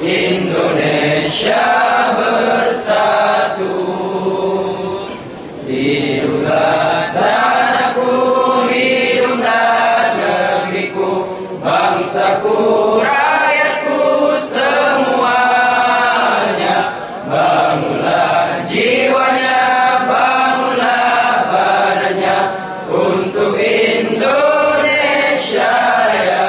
Indonesia bersatu. Hiduplah tanahku, hiduplah negeriku, bangsaku, rakyatku semuanya. Bangunlah jiwanya, bangunlah badannya untuk Indonesia Raya.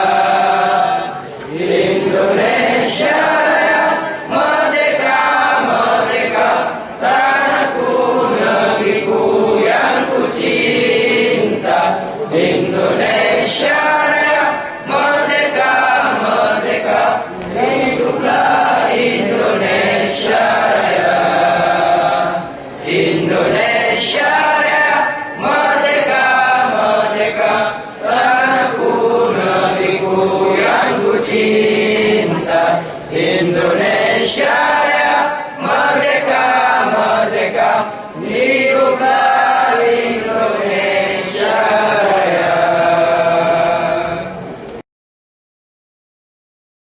Indonesia Raya, merdeka, merdeka, tanahku, negeriku yang ku cinta. Indonesia Raya, merdeka, merdeka, hiduplah Indonesia Raya. Indonesia Raya, merdeka, merdeka, tanahku, negeriku yang ku cinta. Indonesia